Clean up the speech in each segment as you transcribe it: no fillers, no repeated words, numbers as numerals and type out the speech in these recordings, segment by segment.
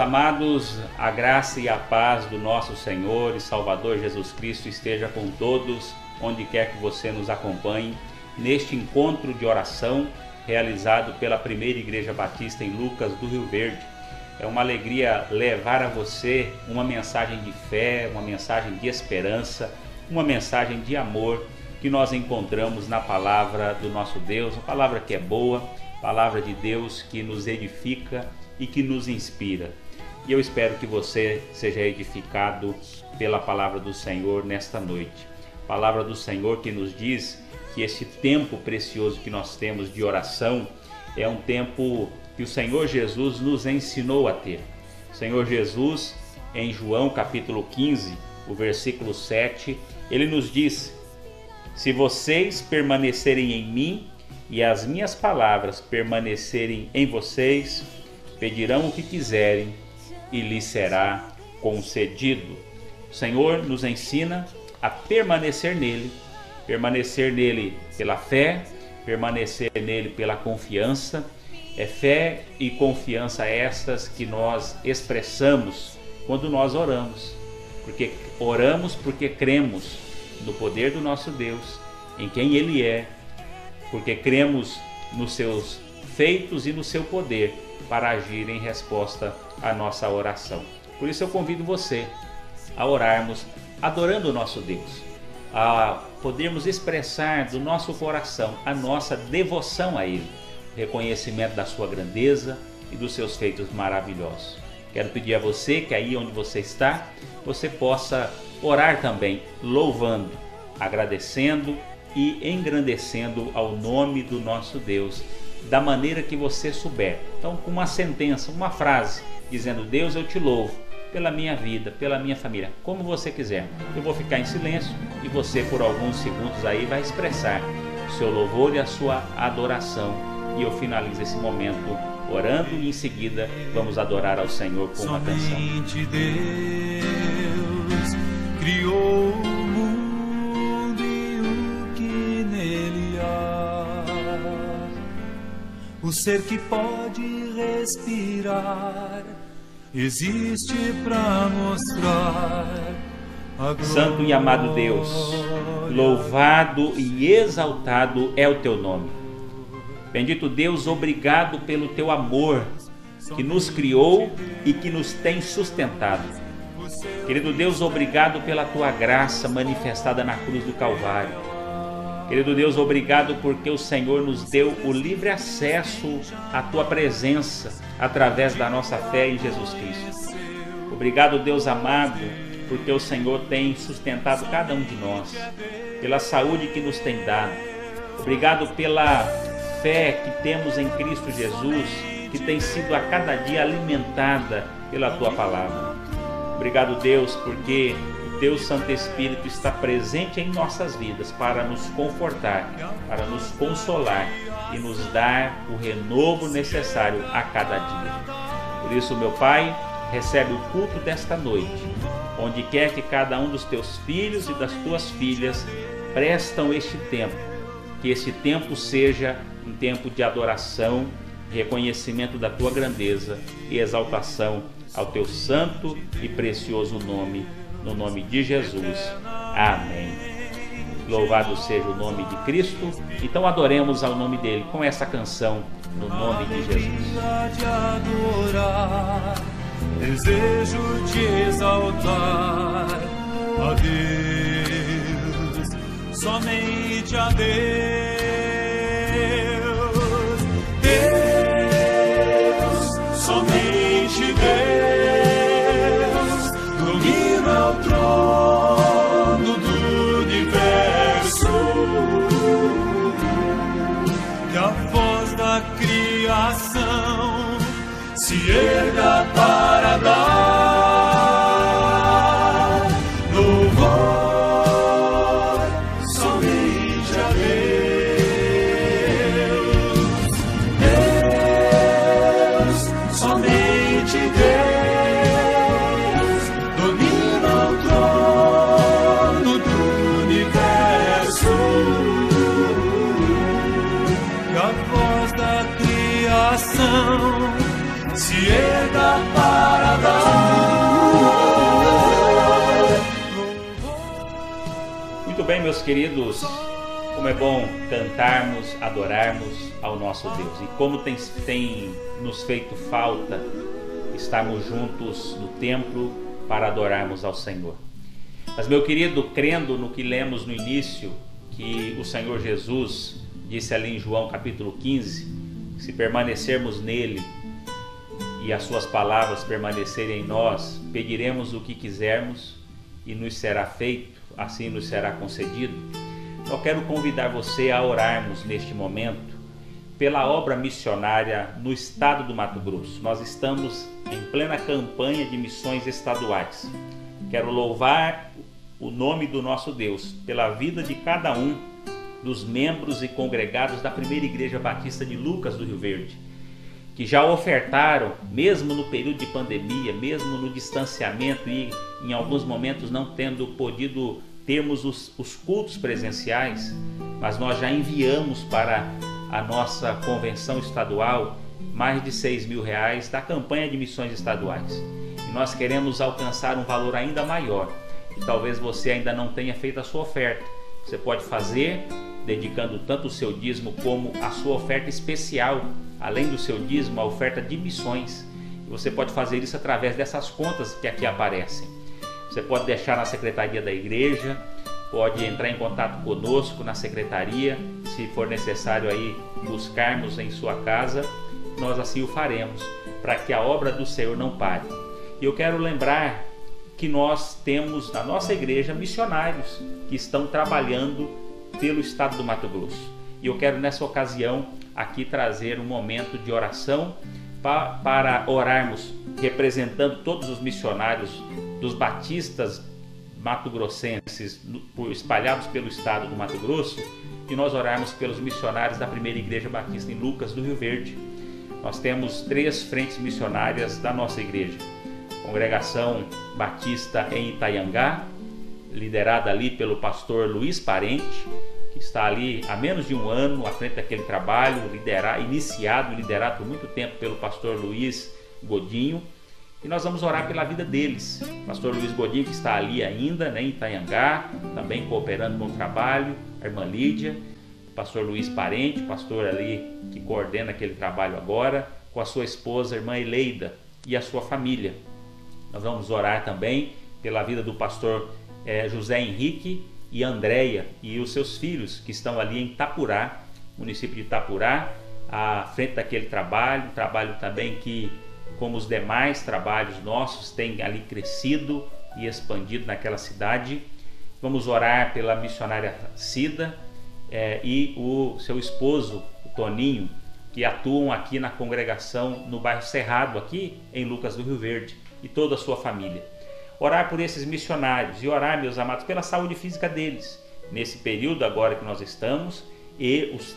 amados, a graça e a paz do nosso Senhor e Salvador Jesus Cristo esteja com todos, onde quer que você nos acompanhe, neste encontro de oração realizado pela Primeira Igreja Batista em Lucas do Rio Verde. É uma alegria levar a você uma mensagem de fé, uma mensagem de esperança, uma mensagem de amor que nós encontramos na palavra do nosso Deus, uma palavra que é boa, palavra de Deus que nos edifica e que nos inspira. E eu espero que você seja edificado pela palavra do Senhor nesta noite. Palavra do Senhor que nos diz que esse tempo precioso que nós temos de oração é um tempo que o Senhor Jesus nos ensinou a ter. O Senhor Jesus, em João capítulo 15, o versículo 7, ele nos diz: se vocês permanecerem em mim e as minhas palavras permanecerem em vocês, pedirão o que quiserem e lhes será concedido. O Senhor nos ensina a permanecer nele pela fé, permanecer nele pela confiança. É fé e confiança estas que nós expressamos quando nós oramos, porque cremos no poder do nosso Deus, em quem Ele é, porque cremos nos seus feitos e no seu poder para agir em resposta à nossa oração. Por isso eu convido você a orarmos adorando o nosso Deus, a podermos expressar do nosso coração a nossa devoção a Ele, reconhecimento da sua grandeza e dos seus feitos maravilhosos. Quero pedir a você que aí onde você está, você possa orar também, louvando, agradecendo e engrandecendo ao nome do nosso Deus, da maneira que você souber. Então, com uma sentença, uma frase, dizendo: Deus, eu te louvo pela minha vida, pela minha família, como você quiser. Eu vou ficar em silêncio e você, por alguns segundos aí, vai expressar o seu louvor e a sua adoração. E eu finalizo esse momento orando e em seguida vamos adorar ao Senhor com uma canção. Somente Deus criou o mundo e o que nele há. O ser que pode respirar existe para mostrar a glória. Santo e amado Deus, louvado e exaltado é o teu nome. Bendito Deus, obrigado pelo teu amor que nos criou e que nos tem sustentado. Querido Deus, obrigado pela tua graça manifestada na cruz do Calvário. Querido Deus, obrigado porque o Senhor nos deu o livre acesso à tua presença através da nossa fé em Jesus Cristo. Obrigado, Deus amado, porque o Senhor tem sustentado cada um de nós, pela saúde que nos tem dado. Obrigado pela fé que temos em Cristo Jesus, que tem sido a cada dia alimentada pela tua palavra. Obrigado, Deus, porque o teu Santo Espírito está presente em nossas vidas para nos confortar, para nos consolar e nos dar o renovo necessário a cada dia. Por isso, meu Pai, recebe o culto desta noite, onde quer que cada um dos teus filhos e das tuas filhas prestam este tempo, que esse tempo seja um tempo de adoração, reconhecimento da tua grandeza e exaltação ao teu santo e precioso nome, no nome de Jesus. Amém. Louvado seja o nome de Cristo. Então adoremos ao nome dele com essa canção, no nome de Jesus. De adorar, desejo te exaltar, a Deus, somente a Deus. Somente Deus domina o trono do universo, que a voz da criação se erga para dar louvor somente a Deus. Muito bem, meus queridos, como é bom cantarmos, adorarmos ao nosso Deus. E como tem nos feito falta estarmos juntos no templo para adorarmos ao Senhor. Mas, meu querido, crendo no que lemos no início, que o Senhor Jesus disse ali em João capítulo 15, se permanecermos nele e as suas palavras permanecerem em nós, pediremos o que quisermos e nos será feito, assim nos será concedido. Eu quero convidar você a orarmos neste momento pela obra missionária no estado do Mato Grosso. Nós estamos em plena campanha de missões estaduais. Quero louvar o nome do nosso Deus pela vida de cada um dos membros e congregados da Primeira Igreja Batista de Lucas do Rio Verde, que já ofertaram, mesmo no período de pandemia, mesmo no distanciamento e em alguns momentos não tendo podido termos os cultos presenciais, mas nós já enviamos para a nossa convenção estadual mais de R$6.000 da campanha de missões estaduais. E nós queremos alcançar um valor ainda maior. E talvez você ainda não tenha feito a sua oferta. Você pode fazer dedicando tanto o seu dízimo como a sua oferta especial, além do seu dízimo, a oferta de missões. E você pode fazer isso através dessas contas que aqui aparecem. Você pode deixar na secretaria da igreja, pode entrar em contato conosco na secretaria, se for necessário aí buscarmos em sua casa, nós assim o faremos, para que a obra do Senhor não pare. E eu quero lembrar que nós temos na nossa igreja missionários que estão trabalhando pelo estado do Mato Grosso. E eu quero nessa ocasião aqui trazer um momento de oração para orarmos representando todos os missionários dos batistas mato-grossenses espalhados pelo estado do Mato Grosso, e nós orarmos pelos missionários da Primeira Igreja Batista em Lucas do Rio Verde. Nós temos 3 frentes missionárias da nossa igreja: Congregação Batista em Itaiangá, liderada ali pelo pastor Luiz Parente, que está ali há menos de um ano à frente daquele trabalho, iniciado e liderado por muito tempo pelo pastor Luiz Godinho. E nós vamos orar pela vida deles. Pastor Luiz Godinho, que está ali ainda, em Itaiangá, também cooperando com o trabalho, a irmã Lídia, o pastor Luiz Parente, pastor ali que coordena aquele trabalho agora, com a sua esposa, a irmã Eleida, e a sua família. Nós vamos orar também pela vida do pastor José Henrique e Andréia e os seus filhos, que estão ali em Itapurá, município de Itapurá, à frente daquele trabalho, um trabalho também que, como os demais trabalhos nossos, tem ali crescido e expandido naquela cidade. Vamos orar pela missionária Cida e o seu esposo, o Toninho, que atuam aqui na congregação no bairro Cerrado, aqui em Lucas do Rio Verde, e toda a sua família. Orar por esses missionários e orar, meus amados, pela saúde física deles, nesse período agora que nós estamos, e as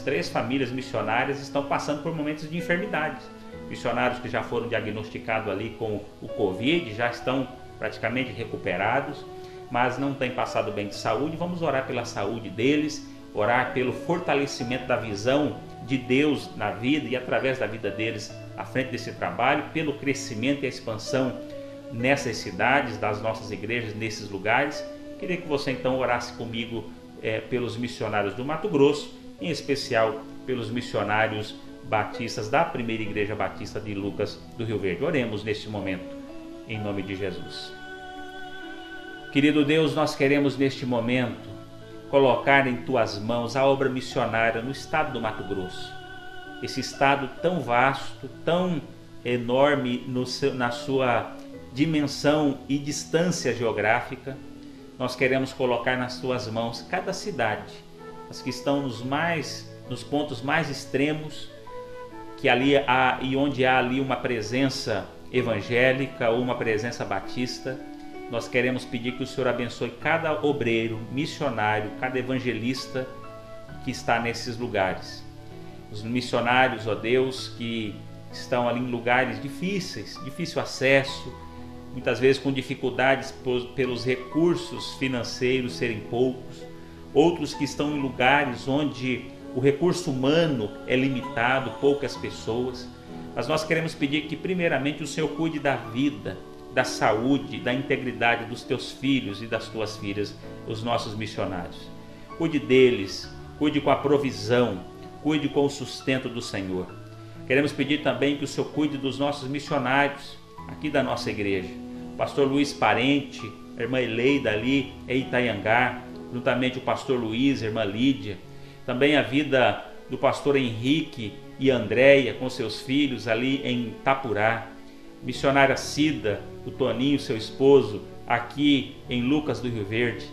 3 famílias missionárias estão passando por momentos de enfermidades. Missionários que já foram diagnosticados ali com o Covid, já estão praticamente recuperados, mas não têm passado bem de saúde. Vamos orar pela saúde deles, orar pelo fortalecimento da visão de Deus na vida e através da vida deles à frente desse trabalho, pelo crescimento e a expansão nessas cidades, das nossas igrejas, nesses lugares. Queria que você então orasse comigo pelos missionários do Mato Grosso, em especial pelos missionários batistas da Primeira Igreja Batista de Lucas do Rio Verde. Oremos neste momento, em nome de Jesus. Querido Deus, nós queremos neste momento colocar em Tuas mãos a obra missionária no estado do Mato Grosso. Esse estado tão vasto, tão enorme na sua dimensão e distância geográfica. Nós queremos colocar nas Tuas mãos cada cidade, as que estão nos pontos mais extremos, que ali há, e onde há ali uma presença evangélica ou uma presença batista. Nós queremos pedir que o Senhor abençoe cada obreiro, missionário, cada evangelista que está nesses lugares. Os missionários, ó Deus, que estão ali em lugares difíceis, difícil acesso, muitas vezes com dificuldades pelos recursos financeiros serem poucos. Outros que estão em lugares onde o recurso humano é limitado, poucas pessoas. Mas nós queremos pedir que primeiramente o Senhor cuide da vida da saúde, da integridade dos teus filhos e das tuas filhas, os nossos missionários. Cuide deles, cuide com a provisão, cuide com o sustento do Senhor. Queremos pedir também que o Senhor cuide dos nossos missionários aqui da nossa igreja. O pastor Luiz Parente, a irmã Eleida ali em Itaiangá, juntamente o pastor Luiz, a irmã Lídia, também a vida do pastor Henrique e Andréia com seus filhos ali em Itapurá, missionária Cida, o Toninho, seu esposo, aqui em Lucas do Rio Verde.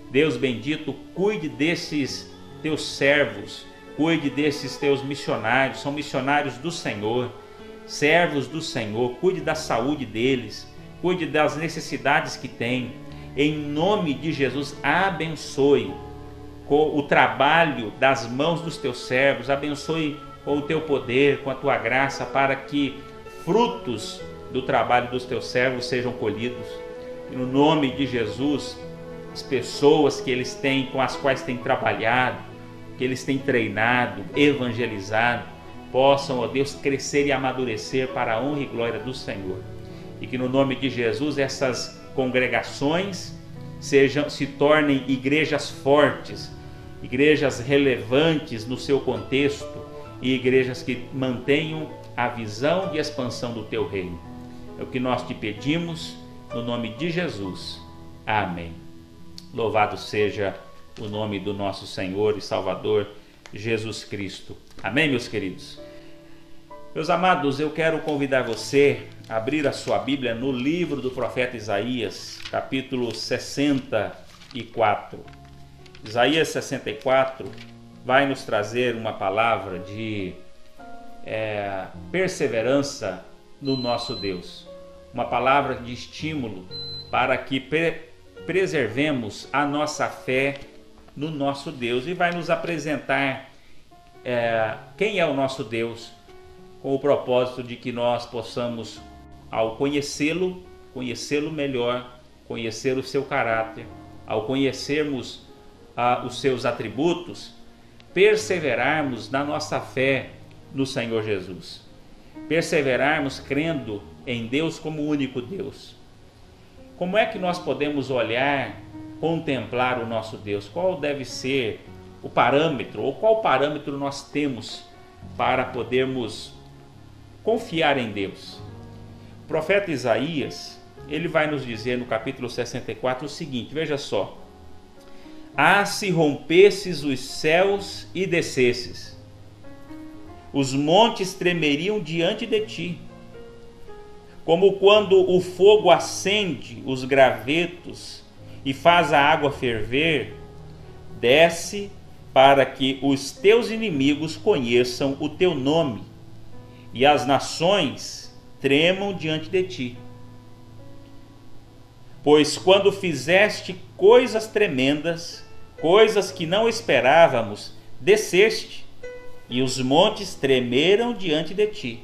Deus bendito, cuide desses teus servos, cuide desses teus missionários, são missionários do Senhor, servos do Senhor, cuide da saúde deles, cuide das necessidades que têm. Em nome de Jesus, abençoe com o trabalho das mãos dos teus servos, abençoe com o teu poder, com a tua graça, para que frutos do trabalho dos teus servos sejam colhidos. E no nome de Jesus, as pessoas que eles têm, com as quais têm trabalhado, que eles têm treinado, evangelizado, possam, ó Deus, crescer e amadurecer para a honra e glória do Senhor. E que no nome de Jesus essas congregações se tornem igrejas fortes, igrejas relevantes no seu contexto e igrejas que mantenham a visão de expansão do teu reino. É o que nós te pedimos no nome de Jesus. Amém. Louvado seja o nome do nosso Senhor e Salvador Jesus Cristo. Amém, meus queridos? Meus amados, eu quero convidar você a abrir a sua Bíblia no livro do profeta Isaías, capítulo 64. Isaías 64 vai nos trazer uma palavra de perseverança no nosso Deus. Uma palavra de estímulo para que preservemos a nossa fé no nosso Deus. E vai nos apresentar quem é o nosso Deus, com o propósito de que nós possamos, ao conhecê-lo melhor, conhecer o seu caráter, ao conhecermos os seus atributos, perseverarmos na nossa fé no Senhor Jesus. Perseverarmos crendo em Deus como o único Deus. Como é que nós podemos olhar, contemplar o nosso Deus? Qual deve ser o parâmetro, ou qual parâmetro nós temos para podermos confiar em Deus? O profeta Isaías, ele vai nos dizer no capítulo 64 o seguinte, veja só: ah, se rompesses os céus e descesses, os montes tremeriam diante de ti, como quando o fogo acende os gravetos e faz a água ferver. Desce para que os teus inimigos conheçam o teu nome e as nações tremam diante de ti. Pois quando fizeste coisas tremendas, coisas que não esperávamos, desceste, e os montes tremeram diante de ti.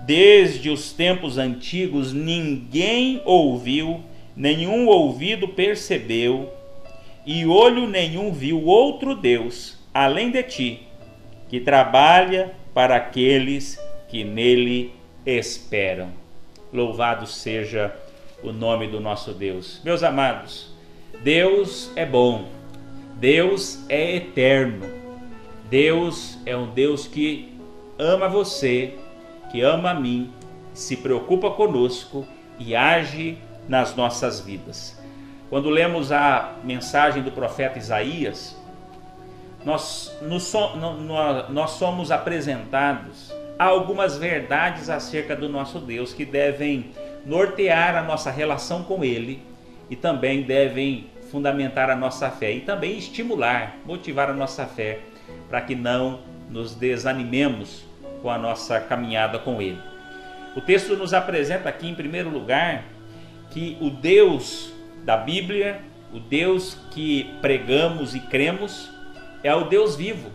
Desde os tempos antigos ninguém ouviu, nenhum ouvido percebeu, e olho nenhum viu outro Deus, além de ti, que trabalha para aqueles que nele esperam. Louvado seja o nome do nosso Deus. Meus amados, Deus é bom, Deus é eterno, Deus é um Deus que ama você, que ama a mim, se preocupa conosco e age nas nossas vidas. Quando lemos a mensagem do profeta Isaías, nós somos apresentados a algumas verdades acerca do nosso Deus que devem nortear a nossa relação com Ele e também devem fundamentar a nossa fé e também estimular, motivar a nossa fé para que não nos desanimemos com a nossa caminhada com Ele. O texto nos apresenta aqui, em primeiro lugar, que o Deus da Bíblia, o Deus que pregamos e cremos, é o Deus vivo.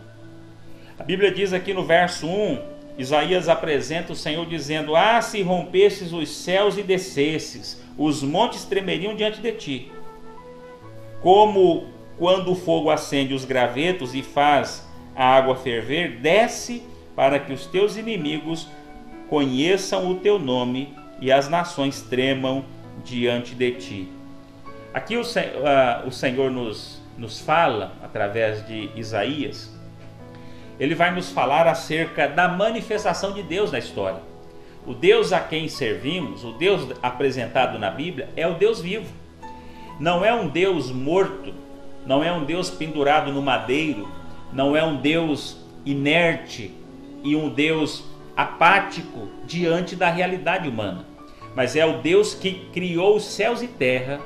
A Bíblia diz aqui no verso 1, Isaías apresenta o Senhor dizendo: ah, se rompesses os céus e descesses, os montes tremeriam diante de ti. Como quando o fogo acende os gravetos e faz a água ferver, desce para que os teus inimigos conheçam o teu nome e as nações tremam diante de ti. Aqui o Senhor nos fala, através de Isaías, ele vai nos falar acerca da manifestação de Deus na história. O Deus a quem servimos, o Deus apresentado na Bíblia, é o Deus vivo. Não é um Deus morto, não é um Deus pendurado no madeiro, não é um Deus inerte e um Deus apático diante da realidade humana, mas é o Deus que criou os céus e terra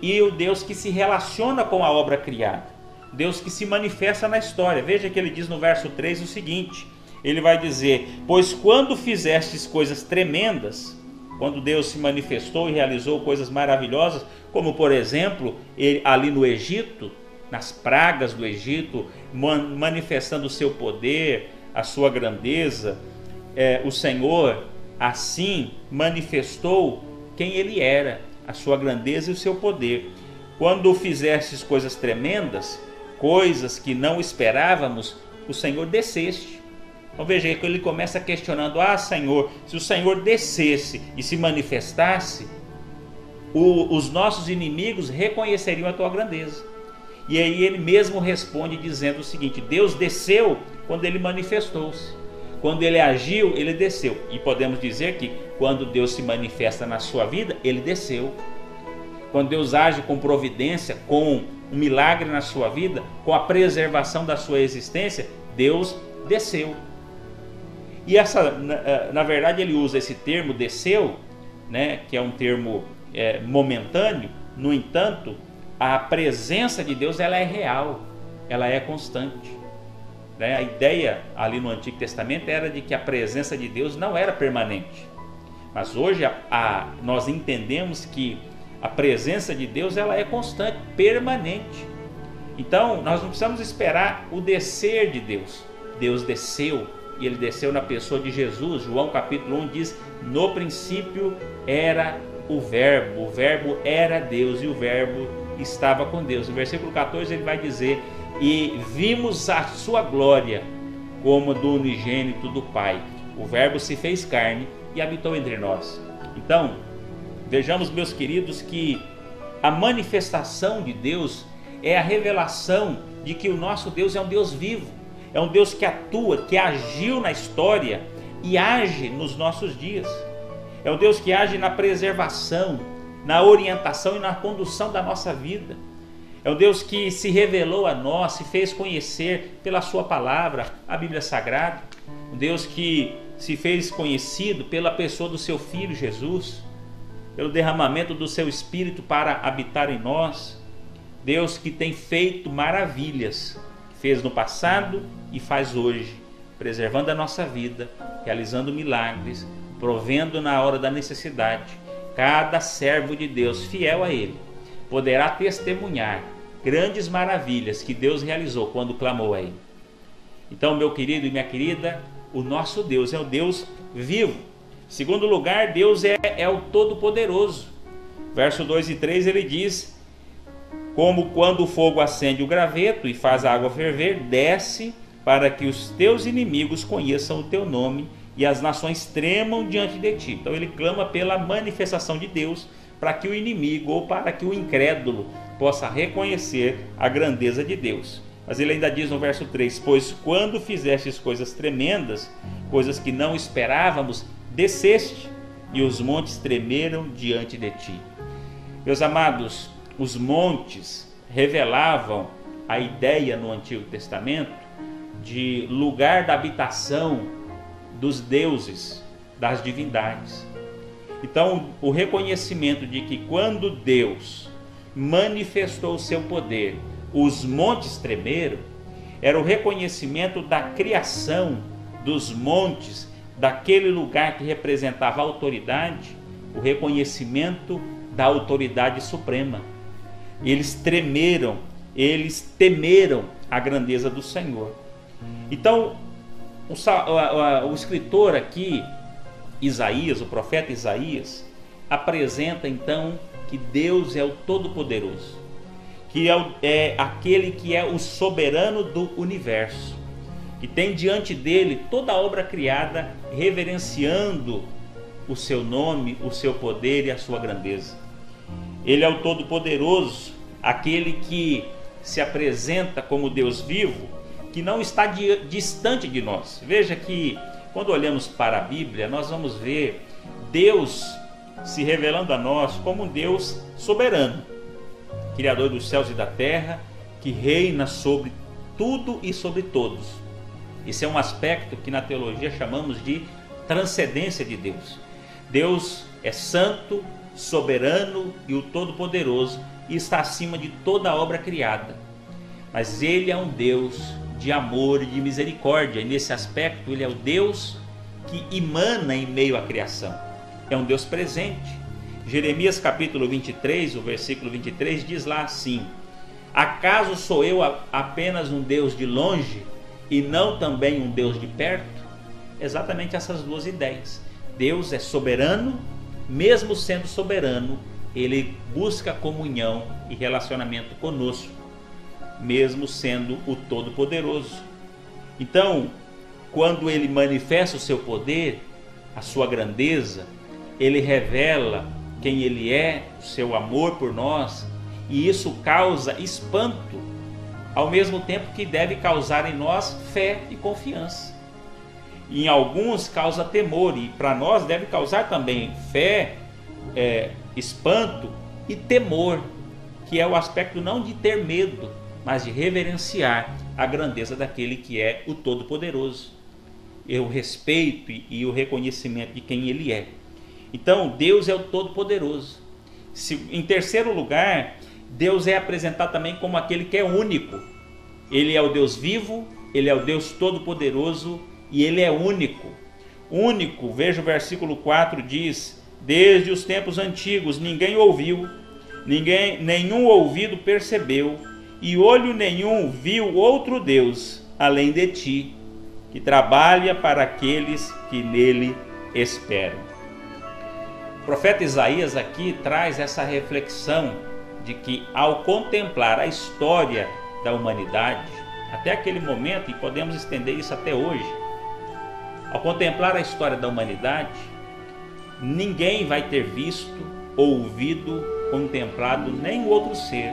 e o Deus que se relaciona com a obra criada, Deus que se manifesta na história. Veja que ele diz no verso 3 o seguinte, ele vai dizer: pois quando fizestes coisas tremendas, quando Deus se manifestou e realizou coisas maravilhosas, como por exemplo, ali no Egito, nas pragas do Egito, manifestando o seu poder, a sua grandeza, o Senhor assim manifestou quem ele era, a sua grandeza e o seu poder. Quando fizestes coisas tremendas, coisas que não esperávamos, o Senhor desceste. Então veja que ele começa questionando: Senhor, se o Senhor descesse e se manifestasse, os nossos inimigos reconheceriam a tua grandeza. E aí ele mesmo responde dizendo o seguinte: Deus desceu quando ele manifestou-se. Quando ele agiu, ele desceu. E podemos dizer que quando Deus se manifesta na sua vida, ele desceu. Quando Deus age com providência, com um milagre na sua vida, com a preservação da sua existência, Deus desceu. E na verdade ele usa esse termo desceu, né, que é um termo momentâneo. No entanto, a presença de Deus, ela é real, ela é constante. A ideia ali no Antigo Testamento era de que a presença de Deus não era permanente. Mas hoje nós entendemos que a presença de Deus, ela é constante, permanente. Então nós não precisamos esperar o descer de Deus. Deus desceu, e ele desceu na pessoa de Jesus. João capítulo 1 diz: no princípio era o Verbo era Deus, e o Verbo estava com Deus. No versículo 14 ele vai dizer: e vimos a sua glória como do unigênito do Pai. O Verbo se fez carne e habitou entre nós. Então, vejamos, meus queridos, que a manifestação de Deus é a revelação de que o nosso Deus é um Deus vivo, é um Deus que atua, que agiu na história e age nos nossos dias. É um Deus que age na preservação, na orientação e na condução da nossa vida. É um Deus que se revelou a nós, se fez conhecer pela sua palavra, a Bíblia Sagrada. Um Deus que se fez conhecido pela pessoa do seu Filho Jesus, pelo derramamento do seu Espírito para habitar em nós. Deus que tem feito maravilhas, fez no passado e faz hoje, preservando a nossa vida, realizando milagres, provendo na hora da necessidade. Cada servo de Deus fiel a Ele poderá testemunhar grandes maravilhas que Deus realizou quando clamou a Ele. Então, meu querido e minha querida, o nosso Deus é o Deus vivo. Em segundo lugar, Deus é o Todo-Poderoso. Verso 2 e 3 ele diz: como quando o fogo acende o graveto e faz a água ferver, desce para que os teus inimigos conheçam o teu nome e as nações tremam diante de ti. Então ele clama pela manifestação de Deus, para que o inimigo ou para que o incrédulo possa reconhecer a grandeza de Deus. Mas ele ainda diz no verso 3: pois quando fizestes coisas tremendas, coisas que não esperávamos, desceste, e os montes tremeram diante de ti. Meus amados, os montes revelavam a ideia no Antigo Testamento de lugar da habitação dos deuses, das divindades. Então, o reconhecimento de que quando Deus manifestou o seu poder, os montes tremeram, era o reconhecimento da criação dos montes, daquele lugar que representava a autoridade, o reconhecimento da autoridade suprema. Eles tremeram, eles temeram a grandeza do Senhor. Então, o escritor aqui, Isaías, o profeta Isaías, apresenta então que Deus é o Todo-Poderoso, que é aquele que é o soberano do universo, que tem diante dele toda a obra criada, reverenciando o seu nome, o seu poder e a sua grandeza. Ele é o Todo-Poderoso, aquele que se apresenta como Deus vivo, que não está distante de nós. Veja que quando olhamos para a Bíblia, nós vamos ver Deus se revelando a nós como um Deus soberano, Criador dos céus e da terra, que reina sobre tudo e sobre todos. Esse é um aspecto que na teologia chamamos de transcendência de Deus. Deus é santo, soberano e o Todo-Poderoso, e está acima de toda a obra criada. Mas Ele é um Deus de amor e de misericórdia, e nesse aspecto Ele é o Deus que emana em meio à criação. É um Deus presente. Jeremias capítulo 23, o versículo 23 diz lá assim: acaso sou eu apenas um Deus de longe e não também um Deus de perto? Exatamente essas duas ideias. Deus é soberano, mesmo sendo soberano, Ele busca comunhão e relacionamento conosco, mesmo sendo o Todo-Poderoso. Então, quando Ele manifesta o seu poder, a sua grandeza, Ele revela quem Ele é, o seu amor por nós, e isso causa espanto, ao mesmo tempo que deve causar em nós fé e confiança. Em alguns causa temor, e para nós deve causar também fé, espanto e temor, que é o aspecto não de ter medo, mas de reverenciar a grandeza daquele que é o Todo-Poderoso, e o respeito e o reconhecimento de quem Ele é. Então, Deus é o Todo-Poderoso. Em terceiro lugar, Deus é apresentado também como aquele que é único. Ele é o Deus vivo, Ele é o Deus Todo-Poderoso e Ele é único. Único, veja o versículo 4, diz: desde os tempos antigos ninguém ouviu, nenhum ouvido percebeu, e olho nenhum viu outro Deus além de ti, que trabalha para aqueles que nele esperam. O profeta Isaías aqui traz essa reflexão de que, ao contemplar a história da humanidade, até aquele momento, e podemos estender isso até hoje, ao contemplar a história da humanidade, ninguém vai ter visto, ouvido, contemplado nenhum outro ser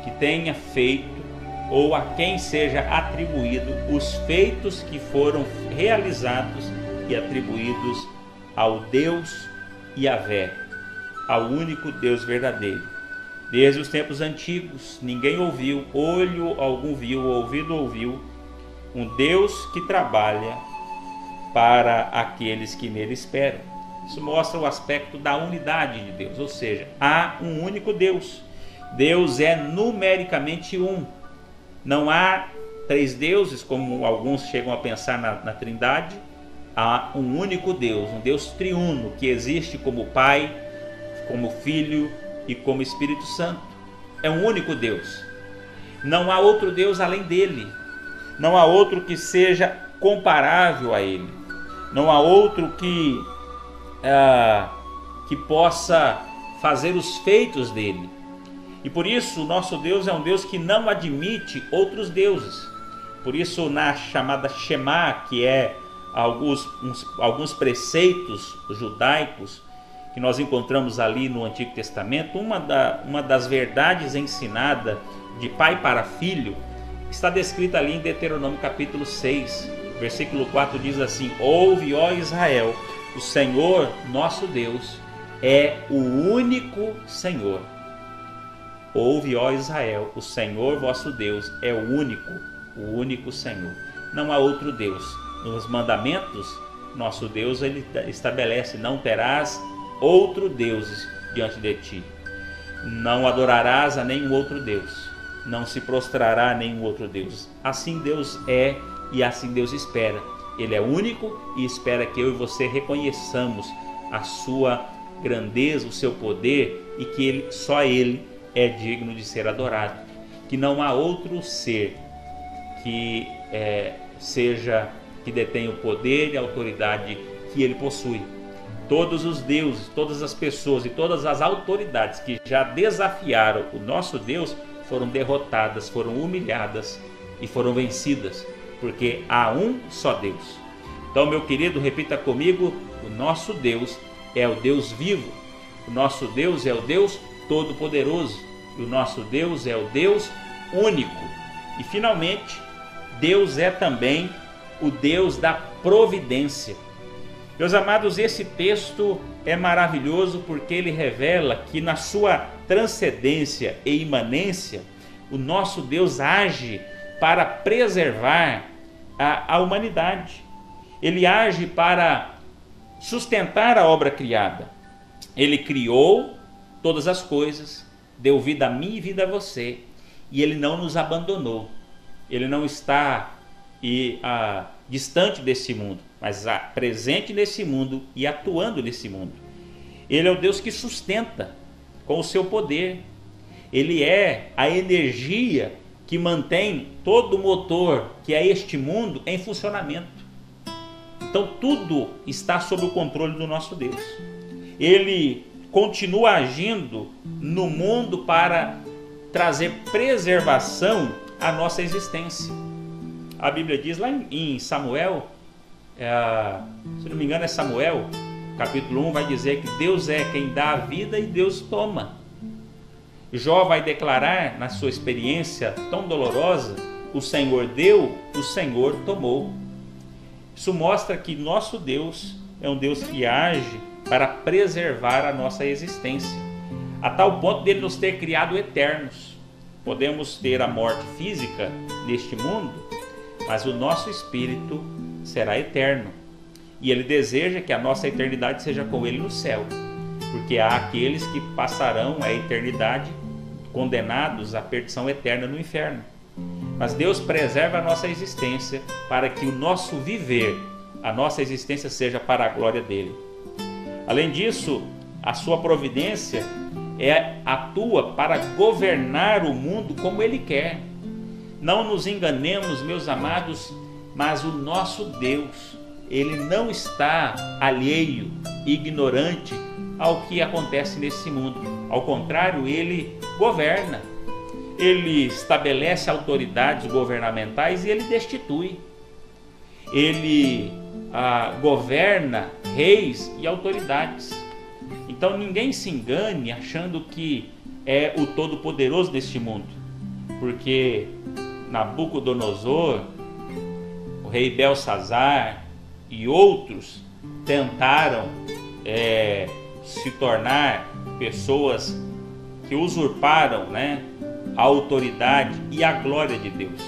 que tenha feito ou a quem seja atribuído os feitos que foram realizados e atribuídos ao Deus Yahvé, ao único Deus verdadeiro. Desde os tempos antigos, ninguém ouviu, olho algum viu, ouvido ouviu, um Deus que trabalha para aqueles que nele esperam. Isso mostra o aspecto da unidade de Deus, ou seja, há um único Deus. Deus é numericamente um. Não há três deuses, como alguns chegam a pensar na Trindade. Há um único Deus, um Deus triuno, que existe como Pai, como Filho e como Espírito Santo. É um único Deus. Não há outro Deus além dele. Não há outro que seja comparável a ele. Não há outro que possa fazer os feitos dele. E por isso o nosso Deus é um Deus que não admite outros deuses. Por isso, na chamada Shema, que é alguns preceitos judaicos que nós encontramos ali no Antigo Testamento, uma das verdades ensinada de pai para filho está descrita ali em Deuteronômio capítulo 6, versículo 4 diz assim: ouve, ó Israel, o Senhor nosso Deus é o único Senhor. Ouve, ó Israel, o Senhor vosso Deus é o único Senhor. Não há outro Deus. Nos mandamentos, nosso Deus ele estabelece: não terás outro Deus diante de ti. Não adorarás a nenhum outro Deus. Não se prostrará a nenhum outro Deus. Assim Deus é e assim Deus espera. Ele é único e espera que eu e você reconheçamos a sua grandeza, o seu poder, e que só Ele é digno de ser adorado. Que não há outro ser que detenha o poder e a autoridade que Ele possui. Todos os deuses, todas as pessoas e todas as autoridades que já desafiaram o nosso Deus foram derrotadas, foram humilhadas e foram vencidas, porque há um só Deus. Então, meu querido, repita comigo: O nosso Deus é o Deus vivo. O nosso Deus é o Deus Todo-Poderoso. E o nosso Deus é o Deus único. E finalmente, Deus é também o Deus da providência. Meus amados, esse texto é maravilhoso porque ele revela que na sua transcendência e imanência, o nosso Deus age para preservar a humanidade. Ele age para sustentar a obra criada. Ele criou todas as coisas, deu vida a mim e vida a você, e ele não nos abandonou. Ele não está distante desse mundo, mas presente nesse mundo e atuando nesse mundo. Ele é o Deus que sustenta com o seu poder. Ele é a energia que mantém todo o motor que é este mundo em funcionamento. Então tudo está sob o controle do nosso Deus. Ele continua agindo no mundo para trazer preservação à nossa existência. A Bíblia diz lá em Samuel, se não me engano é Samuel, capítulo 1, vai dizer que Deus é quem dá a vida e Deus toma. Jó vai declarar na sua experiência tão dolorosa, o Senhor deu, o Senhor tomou. Isso mostra que nosso Deus é um Deus que age para preservar a nossa existência, a tal ponto dele nos ter criado eternos. Podemos ter a morte física neste mundo, mas o nosso espírito será eterno. E ele deseja que a nossa eternidade seja com ele no céu, porque há aqueles que passarão a eternidade condenados à perdição eterna no inferno. Mas Deus preserva a nossa existência para que o nosso viver, a nossa existência seja para a glória dele. Além disso, a sua providência atua para governar o mundo como ele quer. Não nos enganemos, meus amados, mas o nosso Deus, ele não está alheio, ignorante ao que acontece nesse mundo. Ao contrário, ele governa. Ele estabelece autoridades governamentais e ele destitui. Ele governa reis e autoridades. Então ninguém se engane achando que é o Todo-Poderoso deste mundo, porque Nabucodonosor, o rei Belsazar e outros tentaram se tornar pessoas que usurparam, a autoridade e a glória de Deus.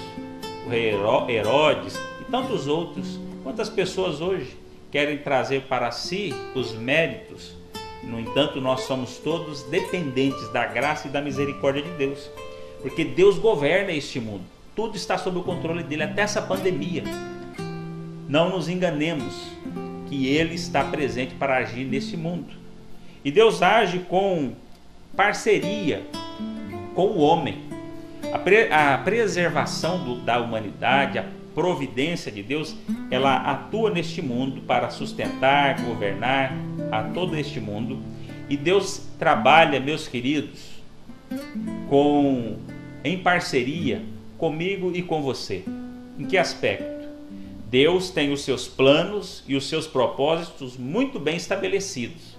O rei Herodes e tantos outros. Quantas pessoas hoje querem trazer para si os méritos? No entanto, nós somos todos dependentes da graça e da misericórdia de Deus, porque Deus governa este mundo. Tudo está sob o controle dele, até essa pandemia. Não nos enganemos que ele está presente para agir nesse mundo. E Deus age com parceria com o homem. A preservação da humanidade, a providência de Deus, ela atua neste mundo para sustentar, governar a todo este mundo. E Deus trabalha, meus queridos, em parceria comigo e com você. Em que aspecto? Deus tem os seus planos e os seus propósitos muito bem estabelecidos.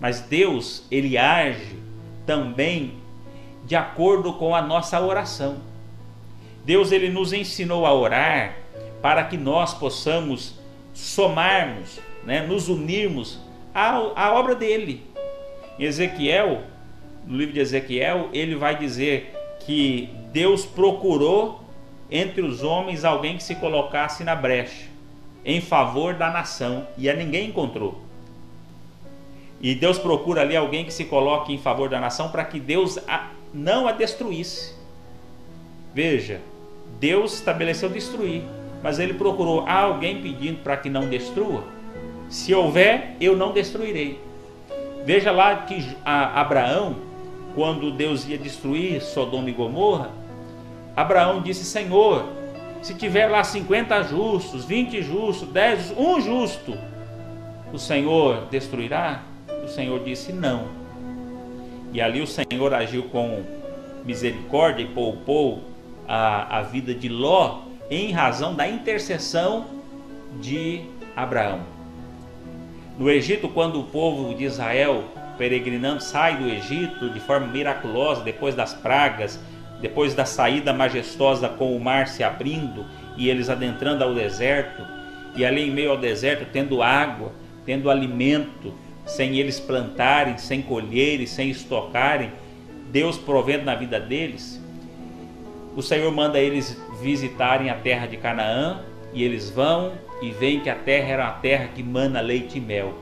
Mas Deus, ele age também de acordo com a nossa oração. Deus, ele nos ensinou a orar para que nós possamos somarmos, nos unirmos à obra dele. Em Ezequiel, no livro de Ezequiel, ele vai dizer que Deus procurou entre os homens alguém que se colocasse na brecha em favor da nação, e a ninguém encontrou. E Deus procura ali alguém que se coloque em favor da nação para que Deus não a destruísse. Veja, Deus estabeleceu destruir, mas ele procurou alguém pedindo para que não destrua. Se houver, eu não destruirei. Veja lá que Abraão, quando Deus ia destruir Sodoma e Gomorra, Abraão disse: Senhor, se tiver lá 50 justos, 20 justos, 10 justos, um justo, o Senhor destruirá? O Senhor disse não. E ali o Senhor agiu com misericórdia e poupou a vida de Ló em razão da intercessão de Abraão. No Egito, quando o povo de Israel, peregrinando, sai do Egito de forma miraculosa, depois das pragas, depois da saída majestosa com o mar se abrindo e eles adentrando ao deserto, e ali em meio ao deserto tendo água, tendo alimento, sem eles plantarem, sem colherem, sem estocarem, Deus provendo na vida deles, o Senhor manda eles visitarem a terra de Canaã, e eles vão e veem que a terra era uma terra que mana leite e mel.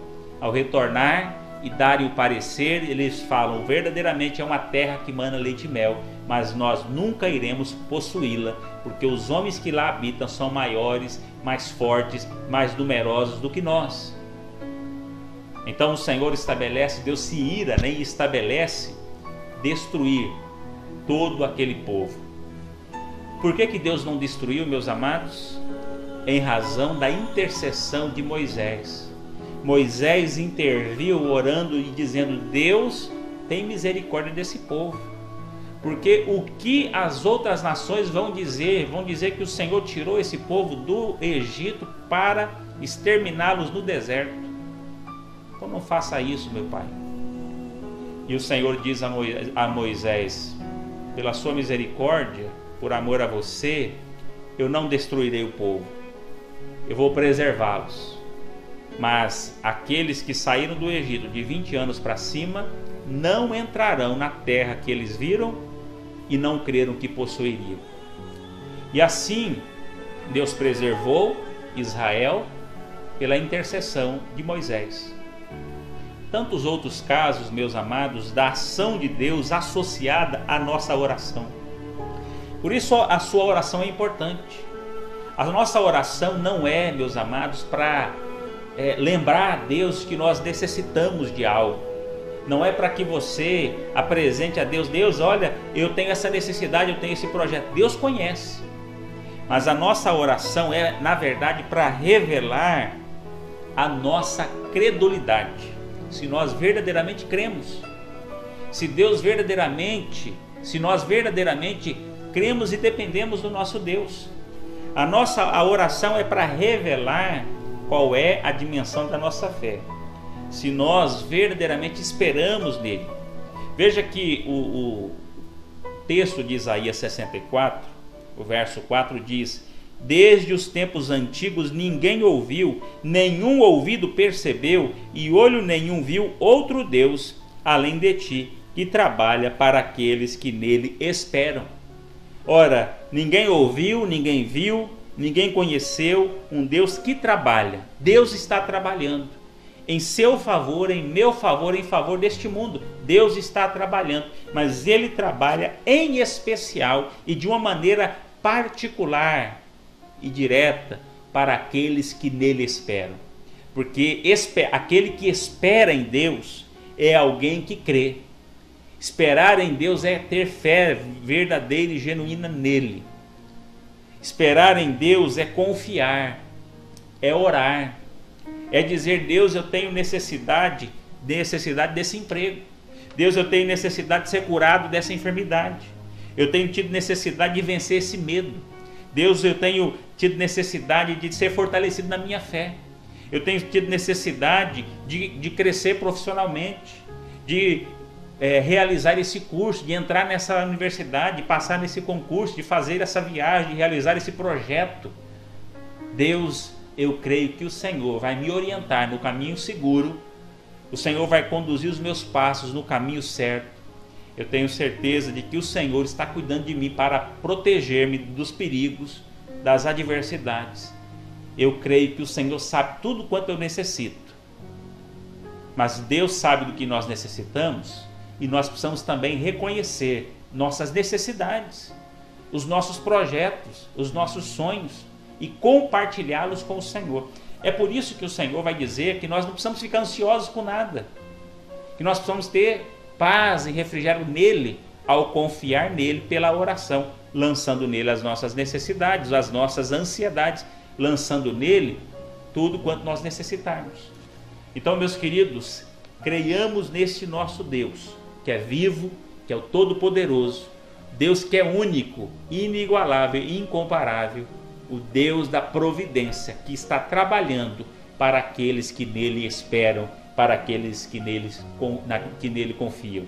Ao retornar e darem o parecer, eles falam, verdadeiramente é uma terra que mana leite e mel, mas nós nunca iremos possuí-la, porque os homens que lá habitam são maiores, mais fortes, mais numerosos do que nós. Então o Senhor estabelece, Deus se ira, e estabelece destruir todo aquele povo. Por que Deus não destruiu, meus amados? Em razão da intercessão de Moisés. Moisés interviu orando e dizendo, Deus tem misericórdia desse povo. Porque o que as outras nações vão dizer que o Senhor tirou esse povo do Egito para exterminá-los no deserto. Então não faça isso, meu pai. E o Senhor diz a Moisés, pela sua misericórdia, por amor a você, eu não destruirei o povo, eu vou preservá-los. Mas aqueles que saíram do Egito de 20 anos para cima não entrarão na terra que eles viram e não creram que possuiriam. E assim Deus preservou Israel pela intercessão de Moisés. Tantos outros casos, meus amados, da ação de Deus associada à nossa oração. Por isso a sua oração é importante. A nossa oração não é, meus amados, para lembrar a Deus que nós necessitamos de algo. Não é para que você apresente a Deus, Deus, olha, eu tenho essa necessidade, eu tenho esse projeto. Deus conhece. Mas a nossa oração é, na verdade, para revelar a nossa credulidade. Se nós verdadeiramente cremos. Se nós verdadeiramente cremos e dependemos do nosso Deus. A oração é para revelar qual é a dimensão da nossa fé. Se nós verdadeiramente esperamos nele. Veja que o texto de Isaías 64, o verso 4 diz, desde os tempos antigos ninguém ouviu, nenhum ouvido percebeu e olho nenhum viu outro Deus além de ti, que trabalha para aqueles que nele esperam. Ora, ninguém ouviu, ninguém viu, ninguém conheceu um Deus que trabalha. Deus está trabalhando em seu favor, em meu favor, em favor deste mundo. Deus está trabalhando, mas Ele trabalha em especial e de uma maneira particular e direta para aqueles que nele esperam. Porque aquele que espera em Deus é alguém que crê. Esperar em Deus é ter fé verdadeira e genuína nele. Esperar em Deus é confiar, é orar, é dizer, Deus, eu tenho necessidade desse emprego. Deus, eu tenho necessidade de ser curado dessa enfermidade. Eu tenho tido necessidade de vencer esse medo. Deus, eu tenho tido necessidade de ser fortalecido na minha fé. Eu tenho tido necessidade de crescer profissionalmente, de realizar esse curso, de entrar nessa universidade, de passar nesse concurso, de fazer essa viagem, de realizar esse projeto. Deus, eu creio que o Senhor vai me orientar no caminho seguro, o Senhor vai conduzir os meus passos no caminho certo. Eu tenho certeza de que o Senhor está cuidando de mim para proteger-me dos perigos, das adversidades. Eu creio que o Senhor sabe tudo quanto eu necessito. Mas Deus sabe do que nós necessitamos e nós precisamos também reconhecer nossas necessidades, os nossos projetos, os nossos sonhos e compartilhá-los com o Senhor. É por isso que o Senhor vai dizer que nós não precisamos ficar ansiosos com nada, que nós precisamos ter paz e refrigério nele, ao confiar nele pela oração, lançando nele as nossas necessidades, as nossas ansiedades, lançando nele tudo quanto nós necessitarmos. Então, meus queridos, creiamos neste nosso Deus, que é vivo, que é o Todo-Poderoso, Deus que é único, inigualável e incomparável, o Deus da providência, que está trabalhando para aqueles que nele esperam, para aqueles que nele confiam.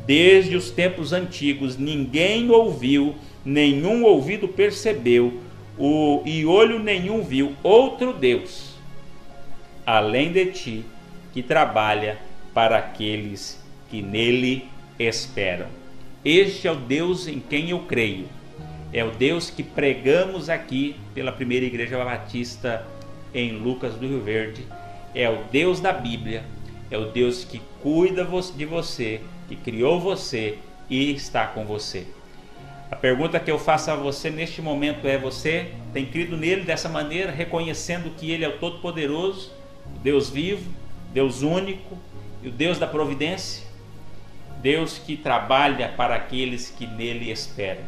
Desde os tempos antigos ninguém ouviu, nenhum ouvido percebeu, e olho nenhum viu outro Deus, além de ti, que trabalha para aqueles que nele esperam. Este é o Deus em quem eu creio. É o Deus que pregamos aqui pela Primeira Igreja Batista em Lucas do Rio Verde. É o Deus da Bíblia. É o Deus que cuida de você, que criou você e está com você. A pergunta que eu faço a você neste momento é: você tem crido nele dessa maneira, reconhecendo que ele é o Todo-Poderoso, o Deus vivo, Deus único e o Deus da providência? Deus que trabalha para aqueles que nele esperam.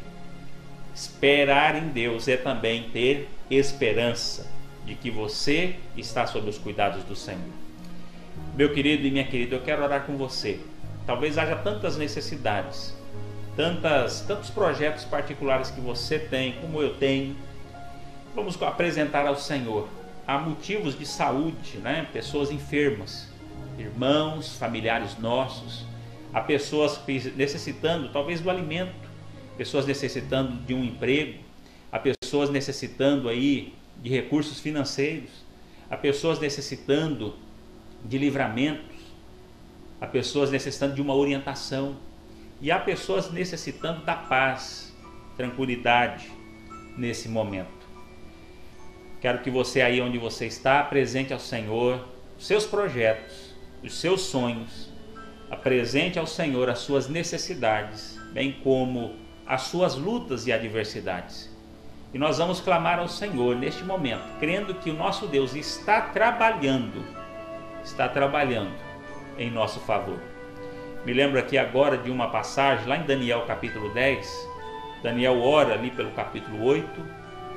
Esperar em Deus é também ter esperança de que você está sob os cuidados do Senhor. Meu querido e minha querida, eu quero orar com você. Talvez haja tantas necessidades, tantos projetos particulares que você tem, como eu tenho. Vamos apresentar ao Senhor. Há motivos de saúde, né? Pessoas enfermas, irmãos, familiares nossos. Há pessoas necessitando talvez do alimento, pessoas necessitando de um emprego, há pessoas necessitando aí de recursos financeiros, há pessoas necessitando de livramentos, há pessoas necessitando de uma orientação, e há pessoas necessitando da paz, tranquilidade nesse momento. Quero que você aí onde você está apresente ao Senhor os seus projetos, os seus sonhos, apresente ao Senhor as suas necessidades, bem como as suas lutas e adversidades. E nós vamos clamar ao Senhor neste momento, crendo que o nosso Deus está trabalhando em nosso favor. Me lembro aqui agora de uma passagem lá em Daniel capítulo 10. Daniel ora ali pelo capítulo 8,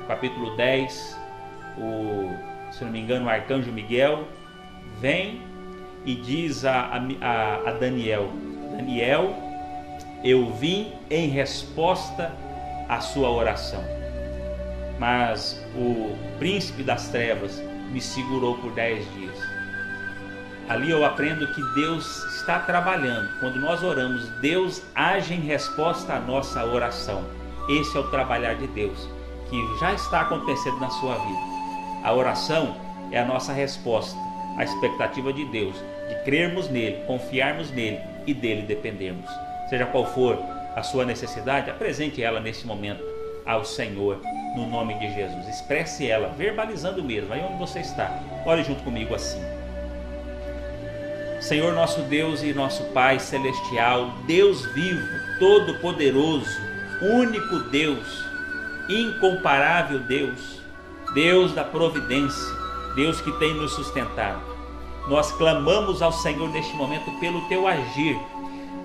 capítulo 10, se não me engano, o arcanjo Miguel vem e diz a Daniel: Daniel, eu vim em resposta à sua oração, mas o príncipe das trevas me segurou por 10 dias. Ali eu aprendo que Deus está trabalhando. Quando nós oramos, Deus age em resposta à nossa oração. Esse é o trabalhar de Deus, que já está acontecendo na sua vida. A oração é a nossa resposta à expectativa de Deus, de crermos nele, confiarmos nele e dele dependermos. Seja qual for a sua necessidade, apresente ela nesse momento ao Senhor, no nome de Jesus. Expresse ela, verbalizando mesmo, aí onde você está. Ore junto comigo assim: Senhor nosso Deus e nosso Pai celestial, Deus vivo, todo-poderoso, único Deus, incomparável Deus, Deus da providência, Deus que tem nos sustentado. Nós clamamos ao Senhor neste momento pelo teu agir,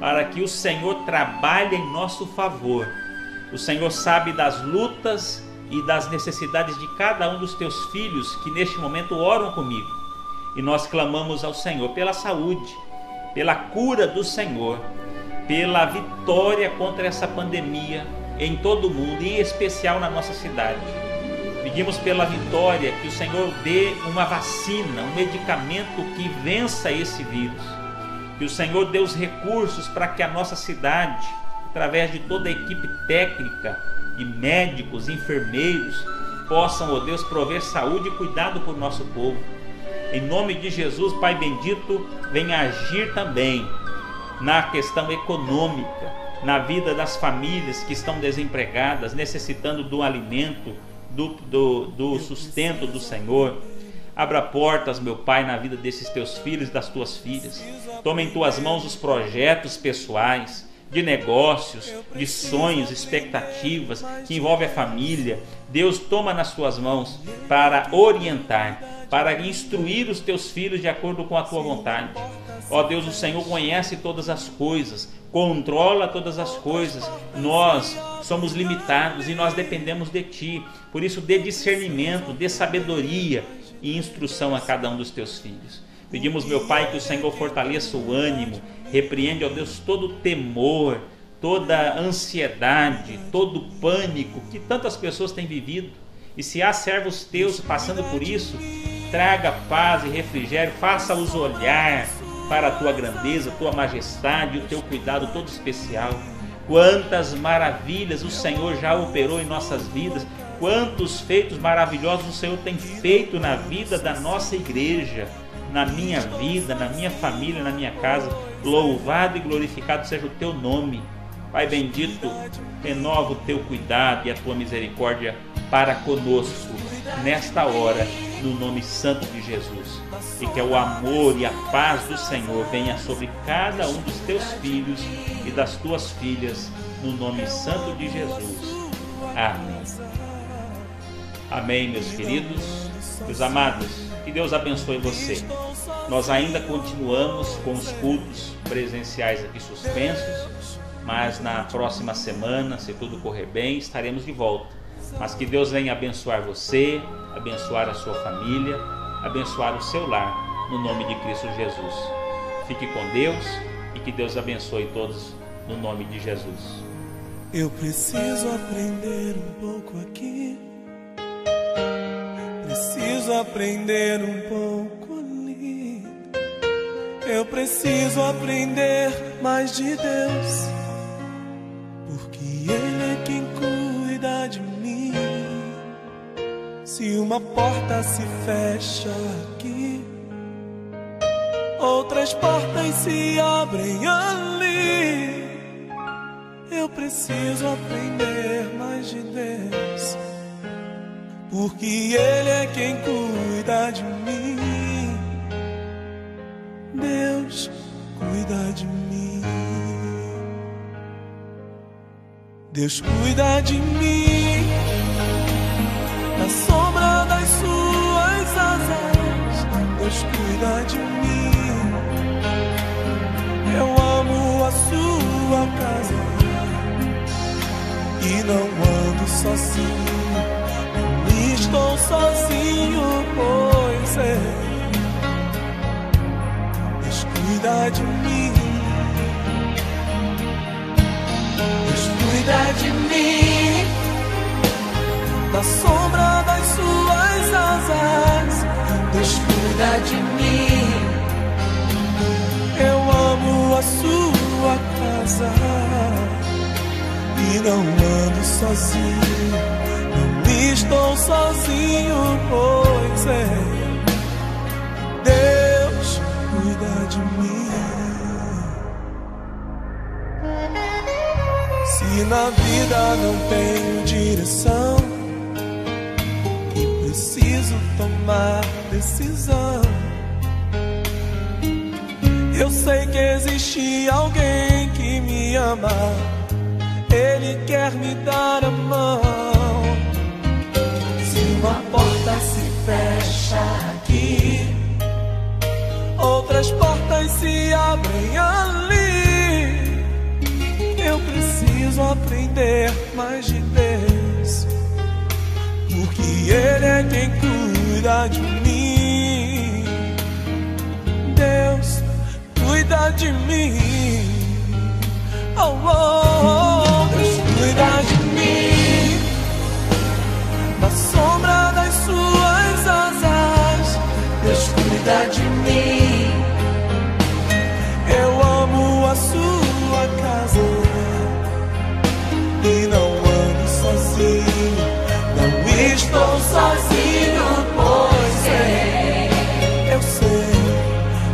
para que o Senhor trabalhe em nosso favor. O Senhor sabe das lutas e das necessidades de cada um dos teus filhos que neste momento oram comigo. E nós clamamos ao Senhor pela saúde, pela cura do Senhor, pela vitória contra essa pandemia em todo o mundo, e em especial na nossa cidade. Pedimos pela vitória, que o Senhor dê uma vacina, um medicamento que vença esse vírus. Que o Senhor dê os recursos para que a nossa cidade, através de toda a equipe técnica, de médicos, enfermeiros, possam, ó Deus, prover saúde e cuidado para o nosso povo. Em nome de Jesus, Pai bendito, venha agir também na questão econômica, na vida das famílias que estão desempregadas, necessitando do alimento, do sustento do Senhor. Abra portas, meu Pai, na vida desses teus filhos e das tuas filhas. Toma em tuas mãos os projetos pessoais, de negócios, de sonhos, expectativas que envolvem a família. Deus, toma nas tuas mãos para orientar, para instruir os teus filhos de acordo com a tua vontade. Ó Deus, o Senhor conhece todas as coisas, controla todas as coisas. Nós somos limitados e nós dependemos de Ti. Por isso, dê discernimento, dê sabedoria e instrução a cada um dos teus filhos. Pedimos, meu Pai, que o Senhor fortaleça o ânimo, repreende, ó Deus, todo o temor, toda a ansiedade, todo o pânico que tantas pessoas têm vivido. E se há servos teus passando por isso, traga paz e refrigério, faça-os olhar para a tua grandeza, a tua majestade, o teu cuidado todo especial. Quantas maravilhas o Senhor já operou em nossas vidas, quantos feitos maravilhosos o Senhor tem feito na vida da nossa igreja, na minha vida, na minha família, na minha casa. Louvado e glorificado seja o teu nome. Pai bendito, renova o teu cuidado e a tua misericórdia para conosco nesta hora, no nome santo de Jesus. E que o amor e a paz do Senhor venha sobre cada um dos teus filhos e das tuas filhas, no nome santo de Jesus. Amém. Amém, meus queridos, meus amados, que Deus abençoe você. Nós ainda continuamos com os cultos presenciais aqui suspensos, mas na próxima semana, se tudo correr bem, estaremos de volta. Mas que Deus venha abençoar você, abençoar a sua família, abençoar o seu lar, no nome de Cristo Jesus. Fique com Deus e que Deus abençoe todos, no nome de Jesus. Eu preciso aprender um pouco aqui, preciso aprender um pouco ali. Eu preciso aprender mais de Deus, porque Ele é quem cuida de mim. Se uma porta se fecha aqui, outras portas se abrem ali. Eu preciso aprender mais de Deus, porque Ele é quem cuida de mim. Deus cuida de mim. Deus cuida de mim na sombra das suas asas. Deus cuida de mim. Eu amo a sua casa e não ando sozinho, não estou sozinho, pois é. Deus cuida de mim. Deus cuida de mim na sombra das suas asas. Deus cuida de mim. Eu amo a sua casa e não ando sozinho, não estou sozinho, pois é. Deus cuida de mim. Se na vida não tenho direção e preciso tomar decisão, eu sei que existe alguém que me ama. Ele quer me dar a mão. Se uma porta se fecha aqui, outras portas se abrem ali. Eu preciso aprender mais de Deus, porque Ele é quem cuida de mim. Deus cuida de mim. Oh, oh, oh. Deus cuida de mim na sombra das suas asas. Deus cuida de mim. Eu amo a sua casa e não ando sozinho, não estou sozinho, pois é. Eu sei,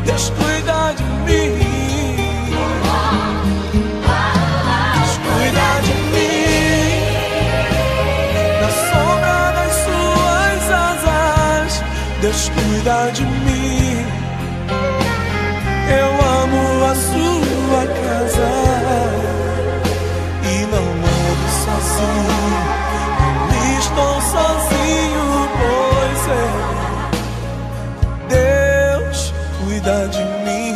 Deus cuida de mim. Deus cuida de mim. Eu amo a sua casa e não ando sozinho, não estou sozinho, pois é. Deus cuida de mim.